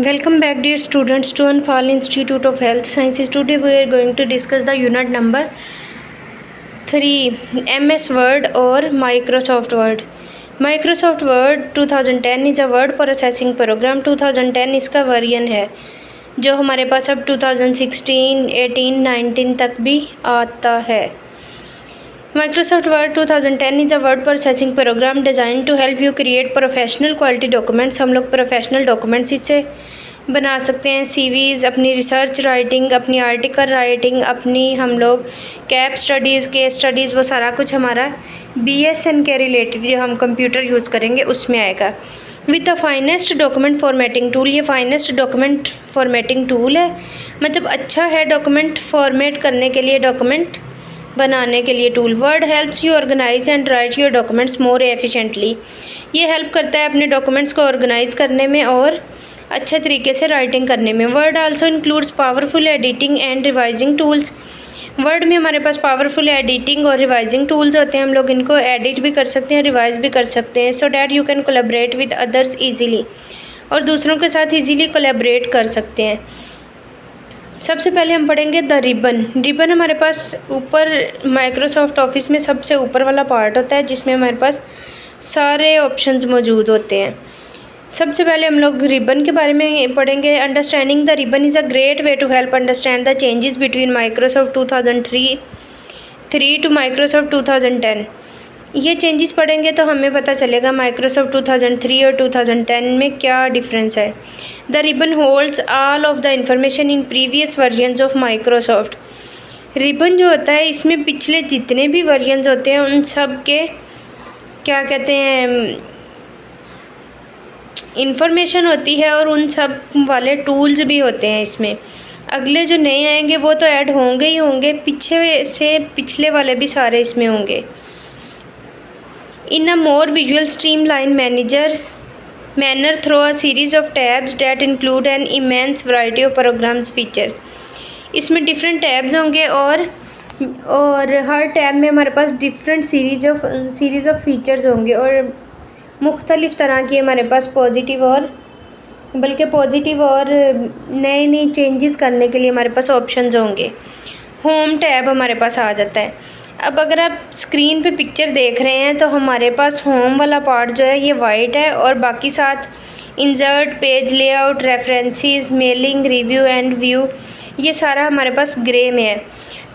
Welcome back, dear students, to Anfal Institute of Health Sciences. Today we are going to discuss the unit number 3, MS Word or Microsoft Word. Microsoft Word 2010 is a word processing program. 2010 इसका version है जो हमारे पास अब 2016, 18, 19 तक भी आता है. Microsoft Word 2010 is a word processing program designed to help you create professional quality documents. हम लोग प्रोफेशनल डॉक्यूमेंट्स इससे बना सकते हैं. सीवीज़, अपनी रिसर्च राइटिंग, अपनी आर्टिकल राइटिंग, अपनी हम लोग कैप स्टडीज़, केस स्टडीज़, वो सारा कुछ हमारा BSN के रिलेटेड जो हम कंप्यूटर यूज़ करेंगे उसमें आएगा. With the finest document formatting tool. ये फाइनेस्ट डॉक्यूमेंट फॉर्मेटिंग टूल है, मतलब अच्छा है डॉक्यूमेंट फॉर्मेट करने के लिए, डॉक्यूमेंट बनाने के लिए tool. Word helps you organise and write your documents more efficiently. ये हेल्प करता है अपने डॉक्यूमेंट्स को ऑर्गेनाइज करने में और अच्छे तरीके से राइटिंग करने में. Word also includes powerful editing and revising tools. Word में हमारे पास पावरफुल एडिटिंग और रिवाइजिंग टूल्स होते हैं. हम लोग इनको एडिट भी कर सकते हैं, रिवाइज भी कर सकते हैं, so that you can collaborate with others easily. और दूसरों के साथ ईजीली कोलैबोरेट कर सकते हैं. सबसे पहले हम पढ़ेंगे द रिबन. रिबन हमारे पास ऊपर माइक्रोसॉफ्ट ऑफिस में सबसे ऊपर वाला पार्ट होता है जिसमें हमारे पास सारे ऑप्शंस मौजूद होते हैं. सबसे पहले हम लोग रिबन के बारे में पढ़ेंगे. Understanding the ribbon is a great way to help understand the changes between Microsoft 2003 to Microsoft 2010. ये चेंजेस पढ़ेंगे तो हमें पता चलेगा माइक्रोसॉफ्ट 2003 और 2010 में क्या डिफरेंस है. The ribbon holds all of the information in previous versions of Microsoft. Ribbon जो होता है इसमें पिछले जितने भी वर्जन्स होते हैं उन सब के क्या कहते हैं इंफॉर्मेशन होती है और उन सब वाले टूल्स भी होते हैं इसमें. अगले जो नए आएंगे वो तो ऐड होंगे ही होंगे, पीछे से पिछले वाले भी सारे इसमें होंगे. In a more visual streamlined manner through a series of tabs that include an immense variety of programs feature. इसमें डिफरेंट टैब्स होंगे और हर टैब में हमारे पास डिफरेंट सीरीज़ ऑफ फीचर्स होंगे और मुख्तलिफ़ तरह की हमारे पास पॉजिटिव और नए चेंजेस करने के लिए हमारे पास ऑप्शंस होंगे. होम टैब हमारे पास आ जाता है. अब अगर आप स्क्रीन पे पिक्चर देख रहे हैं तो हमारे पास होम वाला पार्ट जो है ये वाइट है और बाकी साथ insert, page layout, references, mailing, review and view ये सारा हमारे पास ग्रे में है.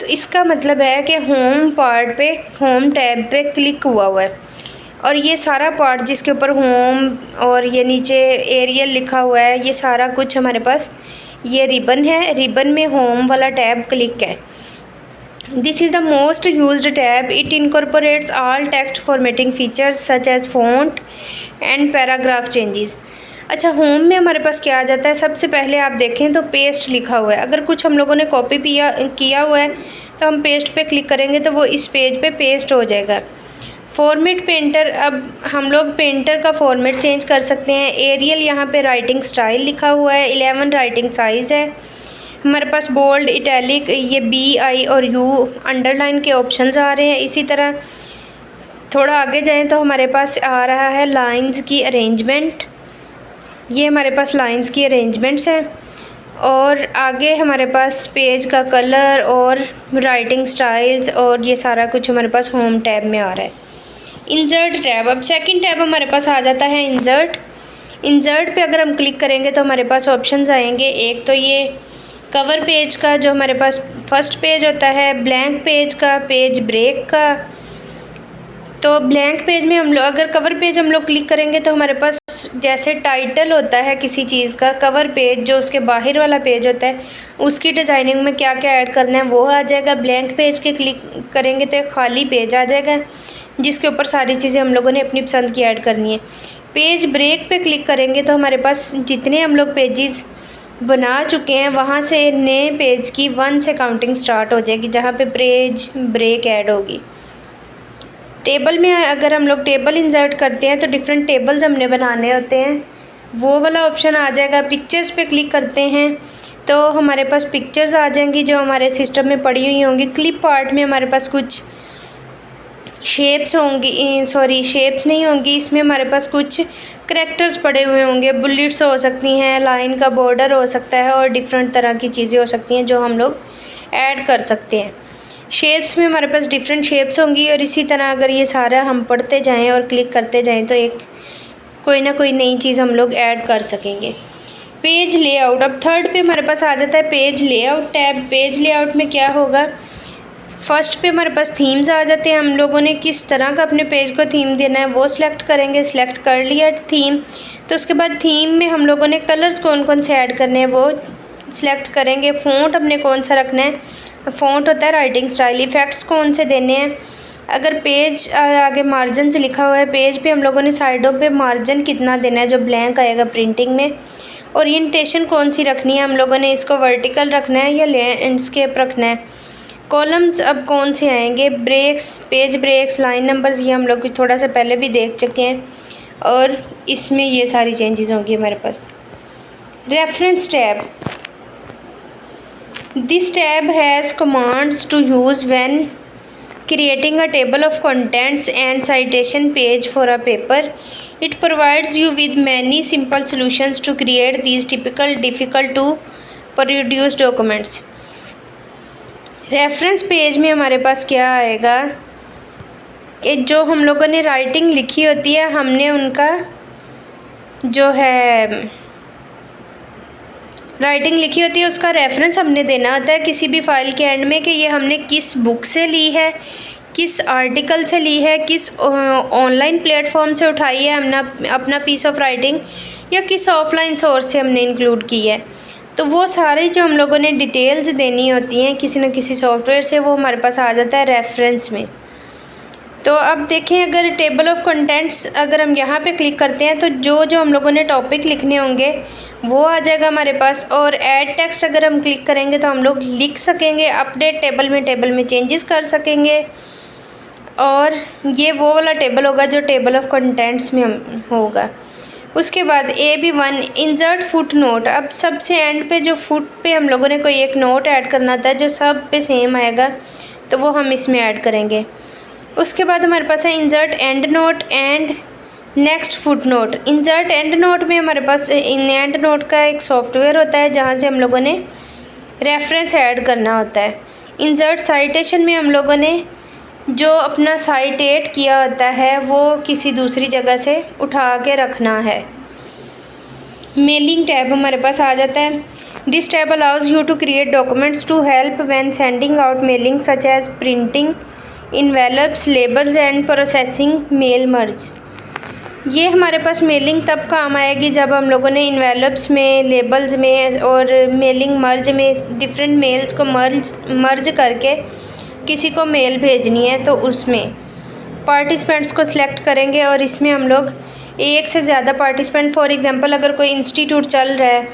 तो इसका मतलब है कि होम पार्ट पे, होम टैब पे क्लिक हुआ है और ये सारा पार्ट जिसके ऊपर होम और ये नीचे एरियल लिखा हुआ है ये सारा कुछ हमारे पास ये रिबन है. रिबन में होम वाला टैब क्लिक है. This is the most used tab. It incorporates all text formatting features such as font and paragraph changes. अच्छा, होम में हमारे पास क्या आ जाता है. सबसे पहले आप देखें तो पेस्ट लिखा हुआ है. अगर कुछ हम लोगों ने कॉपी किया हुआ है तो हम पेस्ट पे क्लिक करेंगे तो वो इस पेज पे पेस्ट हो जाएगा. Format painter. अब हम लोग पेंटर का फॉर्मेट चेंज कर सकते हैं. एरियल यहाँ पे राइटिंग स्टाइल लिखा हुआ है. 11 राइटिंग साइज़ है. हमारे पास बोल्ड, इटैलिक, ये BI और U अंडरलाइन के ऑप्शंस आ रहे हैं. इसी तरह थोड़ा आगे जाएं तो हमारे पास आ रहा है लाइंस की अरेंजमेंट. ये हमारे पास लाइंस की अरेंजमेंट्स हैं और आगे हमारे पास पेज का कलर और राइटिंग स्टाइल्स और ये सारा कुछ हमारे पास होम टैब में आ रहा है. Insert tab. अब सेकंड टैब हमारे पास आ जाता है इंसर्ट. इंसर्ट पे अगर हम क्लिक करेंगे तो हमारे पास ऑप्शंस आएंगे. एक तो ये कवर पेज का जो हमारे पास फर्स्ट पेज होता है, ब्लैंक पेज का, पेज ब्रेक का. तो ब्लैंक पेज में हम लोग अगर कवर पेज हम लोग क्लिक करेंगे तो हमारे पास जैसे टाइटल होता है किसी चीज़ का, कवर पेज जो उसके बाहर वाला पेज होता है उसकी डिज़ाइनिंग में क्या क्या ऐड करना है वो आ जाएगा. ब्लैंक पेज के क्लिक करेंगे तो एक खाली पेज आ जाएगा जिसके ऊपर सारी चीज़ें हम लोगों ने अपनी पसंद की ऐड करनी है. पेज ब्रेक पे क्लिक करेंगे तो हमारे पास जितने हम लोग पेजेस बना चुके हैं वहाँ से नए पेज की 1 से काउंटिंग स्टार्ट हो जाएगी जहाँ पे पेज ब्रेक ऐड होगी. टेबल में अगर हम लोग टेबल इंसर्ट करते हैं तो डिफरेंट टेबल्स हमने बनाने होते हैं, वो वाला ऑप्शन आ जाएगा. पिक्चर्स पे क्लिक करते हैं तो हमारे पास पिक्चर्स आ जाएंगी जो हमारे सिस्टम में पड़ी हुई होंगी. क्लिप आर्ट में हमारे पास कुछ शेप्स होंगी, शेप्स नहीं होंगी, इसमें हमारे पास कुछ करैक्टर्स पड़े हुए होंगे, बुलेट्स हो सकती हैं, लाइन का बॉर्डर हो सकता है और डिफरेंट तरह की चीज़ें हो सकती हैं जो हम लोग ऐड कर सकते हैं। शेप्स में हमारे पास डिफरेंट शेप्स होंगी और इसी तरह अगर ये सारा हम पढ़ते जाएं और क्लिक करते जाएं तो एक कोई ना कोई नई चीज़ हम लोग ऐड कर सकेंगे। पेज लेआउट, अब थर्ड पे हमारे पास आ जाता है page layout tab. Page layout में क्या होगा, फर्स्ट पे हमारे पास थीम्स आ जाते हैं। हम लोगों ने किस तरह का अपने पेज को थीम देना है वो सिलेक्ट करेंगे। सिलेक्ट कर लिया थीम, तो उसके बाद थीम में हम लोगों ने कलर्स कौन कौन से ऐड करने हैं वो सिलेक्ट करेंगे। फ़ॉन्ट हमने कौन सा रखना है, फ़ॉन्ट होता है राइटिंग स्टाइल। इफ़ेक्ट्स कौन से देने हैं, अगर पेज आगे मार्जिन से लिखा हुआ है पेज पे हम लोगों ने साइडों पे मार्जिन कितना देना है जो ब्लैंक आएगा प्रिंटिंग में। ओरिएंटेशन कौन सी रखनी है, हम लोगों ने इसको वर्टिकल रखना है या लैंडस्केप रखना है। कॉलम्स अब कौन से आएंगे, breaks, page breaks, line numbers, ये हम लोग थोड़ा सा पहले भी देख चुके हैं और इसमें ये सारी चेंजेस होंगी हमारे पास। Reference tab, this tab has commands to use when creating a table of contents and citation page for a paper. It provides you with many simple solutions to create these difficult to produce documents. Reference page में हमारे पास क्या आएगा कि जो हम लोगों ने writing लिखी होती है हमने उनका जो है राइटिंग लिखी होती है उसका रेफरेंस हमने देना होता है किसी भी फाइल के एंड में कि ये हमने किस बुक से ली है, किस आर्टिकल से ली है, किस ऑनलाइन प्लेटफॉर्म से उठाई है हमने अपना पीस ऑफ राइटिंग, या किस ऑफलाइन सोर्स से हमने इंक्लूड की है। तो वो सारी जो हम लोगों ने डिटेल्स देनी होती हैं किसी न किसी सॉफ्टवेयर से, वो हमारे पास आ जाता है रेफरेंस में। तो अब देखें, अगर टेबल ऑफ कंटेंट्स अगर हम यहाँ पे क्लिक करते हैं तो जो जो हम लोगों ने टॉपिक लिखने होंगे वो आ जाएगा हमारे पास। और ऐड टेक्स्ट अगर हम क्लिक करेंगे तो हम लोग लिख सकेंगे। अपडेट टेबल में चेंजेस कर सकेंगे। और ये वो वाला टेबल होगा जो टेबल ऑफ कंटेंट्स में हम होगा। उसके बाद AB1 इंसर्ट फुट नोट। अब सबसे एंड पे जो फुट पे हम लोगों ने कोई एक नोट ऐड करना था जो सब पे सेम आएगा तो वो हम इसमें ऐड करेंगे। उसके बाद हमारे पास है insert and note and next foot note. Insert and note में हमारे पास एंड नोट का एक सॉफ्टवेयर होता है जहाँ से हम लोगों ने रेफरेंस ऐड करना होता है। इंसर्ट साइटेशन में हम लोगों ने जो अपना साइटेट किया होता है वो किसी दूसरी जगह से उठा के रखना है। मेलिंग टैब हमारे पास आ जाता है। This tab allows you to create documents to help when sending out mailing such as printing envelopes, labels and processing mail merge. ये हमारे पास मेलिंग तब काम आएगी जब हम लोगों ने इन्वेलप्स में, लेबल्स में और मेलिंग मर्ज में डिफरेंट मेल्स को मर्ज करके किसी को मेल भेजनी है। तो उसमें पार्टिसिपेंट्स को सिलेक्ट करेंगे और इसमें हम लोग एक से ज़्यादा पार्टिसिपेंट, फॉर एग्जांपल अगर कोई इंस्टीट्यूट चल रहा है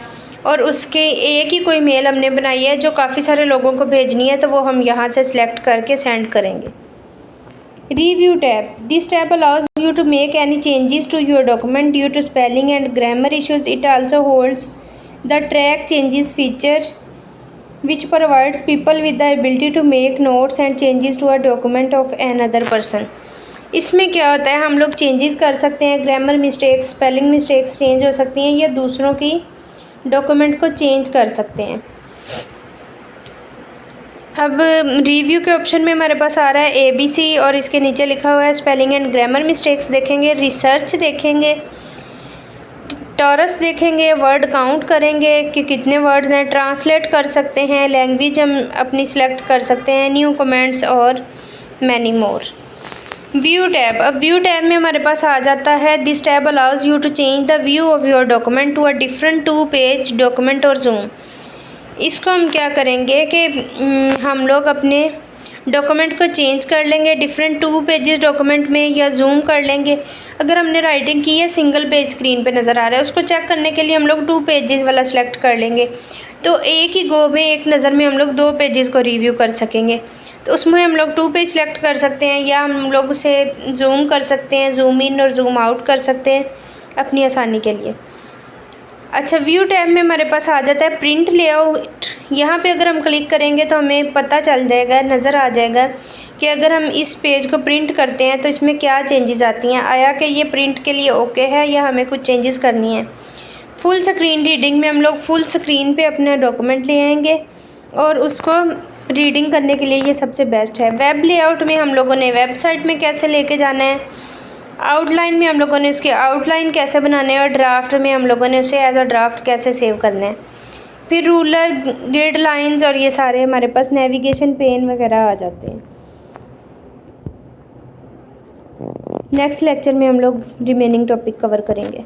और उसके एक ही कोई मेल हमने बनाई है जो काफ़ी सारे लोगों को भेजनी है तो वो हम यहाँ से सिलेक्ट करके सेंड करेंगे। Review tab, this tab allows you to make any changes to your document due to spelling and grammar issues. It also holds the track changes feature which provides people with the ability to make notes and changes to a document of another person। इसमें क्या होता है, हम लोग changes कर सकते हैं, grammar mistakes, spelling mistakes change हो सकती हैं या दूसरों की डॉक्यूमेंट को चेंज कर सकते हैं। अब रिव्यू के ऑप्शन में हमारे पास आ रहा है ABC और इसके नीचे लिखा हुआ है स्पेलिंग एंड ग्रामर मिस्टेक्स देखेंगे, रिसर्च देखेंगे, टॉरस देखेंगे, वर्ड काउंट करेंगे कि कितने वर्ड्स हैं, ट्रांसलेट कर सकते हैं, लैंग्वेज हम अपनी सिलेक्ट कर सकते हैं, न्यू कमेंट्स और मैनी मोर। व्यू टैब, अब व्यू टैब में हमारे पास आ जाता है this tab allows you to change the view of your document to a different 2 page document और जूम। इसको हम क्या करेंगे कि हम लोग अपने डॉक्यूमेंट को चेंज कर लेंगे डिफरेंट 2 पेजेस डॉक्यूमेंट में या जूम कर लेंगे। अगर हमने राइटिंग की है सिंगल पेज स्क्रीन पे नज़र आ रहा है उसको चेक करने के लिए हम लोग 2 पेजेस वाला सेलेक्ट कर लेंगे तो एक ही गो में एक नज़र में हम लोग 2 पेजेस को रिव्यू कर सकेंगे। तो उसमें हम लोग 2 पेज सेलेक्ट कर सकते हैं या हम लोग उसे जूम कर सकते हैं, जूम इन और जूम आउट कर सकते हैं अपनी आसानी के लिए। अच्छा, व्यू टैब में हमारे पास आ जाता है प्रिंट लेआउट। यहाँ पे अगर हम क्लिक करेंगे तो हमें पता चल जाएगा, नज़र आ जाएगा कि अगर हम इस पेज को प्रिंट करते हैं तो इसमें क्या चेंजेस आती हैं, आया कि ये प्रिंट के लिए ओके है या हमें कुछ चेंजेस करनी है। फुल स्क्रीन रीडिंग में हम लोग फुल स्क्रीन पे अपना डॉक्यूमेंट ले आएंगे और उसको रीडिंग करने के लिए ये सबसे बेस्ट है। वेब लेआउट में हम लोगों ने वेबसाइट में कैसे लेके जाना है, आउटलाइन में हम लोगों ने उसके आउटलाइन कैसे बनाने हैं और ड्राफ्ट में हम लोगों ने उसे एज अ ड्राफ्ट कैसे सेव करना है। फिर रूलर, ग्रिड लाइंस और ये सारे हमारे पास नेविगेशन पेन वगैरह आ जाते हैं। नेक्स्ट लेक्चर में हम लोग रिमेनिंग टॉपिक कवर करेंगे।